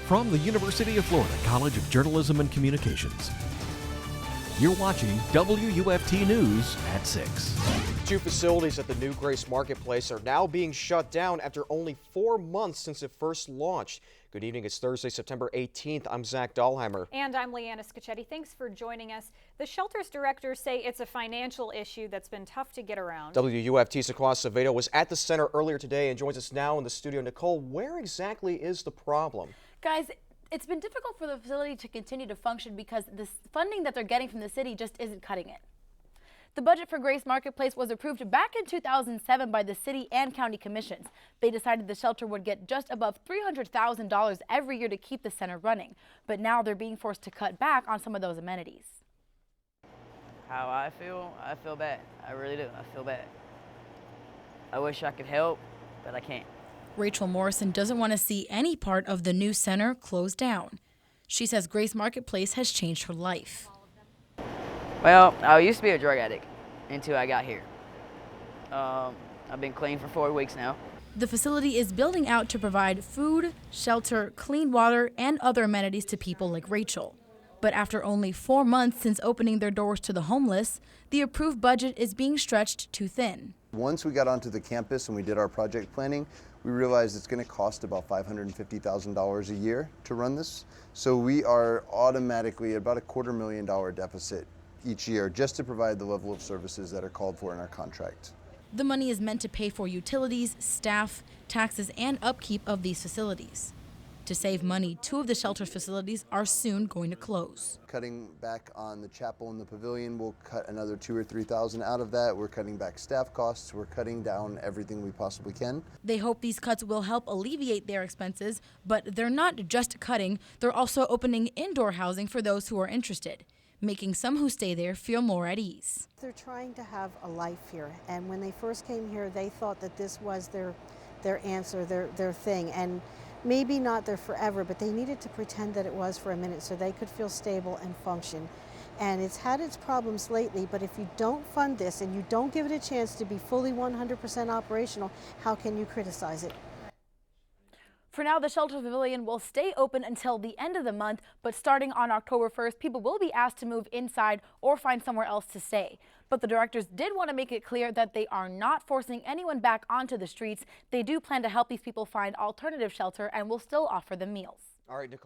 From the University of Florida College of Journalism and Communications, you're watching WUFT News at 6. 2 facilities at the new Grace Marketplace are now being shut down after only 4 months since it first launched. Good evening. It's Thursday, September 18th. I'm Zach Dahlheimer. And I'm Leanna Scacchetti. Thanks for joining us. The shelter's directors say it's a financial issue that's been tough to get around. WUFT's Sequoia Acevedo was at the center earlier today and joins us now in the studio. Nicole, where exactly is the problem? Guys, it's been difficult for the facility to continue to function because the funding that they're getting from the city just isn't cutting it. The budget for Grace Marketplace was approved back in 2007 by the city and county commissions. They decided the shelter would get just above $300,000 every year to keep the center running. But now they're being forced to cut back on some of those amenities. How I feel bad. I really do. I feel bad. I wish I could help, but I can't. Rachel Morrison doesn't want to see any part of the new center closed down. She says Grace Marketplace has changed her life. Well, I used to be a drug addict until I got here. I've been clean for 4 weeks now. The facility is building out to provide food, shelter, clean water, and other amenities to people like Rachel. But after only 4 months since opening their doors to the homeless, the approved budget is being stretched too thin. Once we got onto the campus and we did our project planning, we realized it's going to cost about $550,000 a year to run this. So we are automatically about a $250,000 deficit each year just to provide the level of services that are called for in our contract. The money is meant to pay for utilities, staff, taxes, and upkeep of these facilities. To save money, 2 of the shelter facilities are soon going to close. Cutting back on the chapel and the pavilion, we'll cut another $2,000 or $3,000 out of that. We're cutting back staff costs. We're cutting down everything we possibly can. They hope these cuts will help alleviate their expenses, but they're not just cutting, they're also opening indoor housing for those who are interested, making some who stay there feel more at ease. They're trying to have a life here, and when they first came here, they thought that this was their answer, their thing, and maybe not their forever, but they needed to pretend that it was for a minute so they could feel stable and function. And it's had its problems lately, but if you don't fund this and you don't give it a chance to be fully 100% operational, how can you criticize it? For now, the shelter pavilion will stay open until the end of the month, but starting on October 1st, people will be asked to move inside or find somewhere else to stay. But the directors did want to make it clear that they are not forcing anyone back onto the streets. They do plan to help these people find alternative shelter and will still offer them meals. All right, Nicole.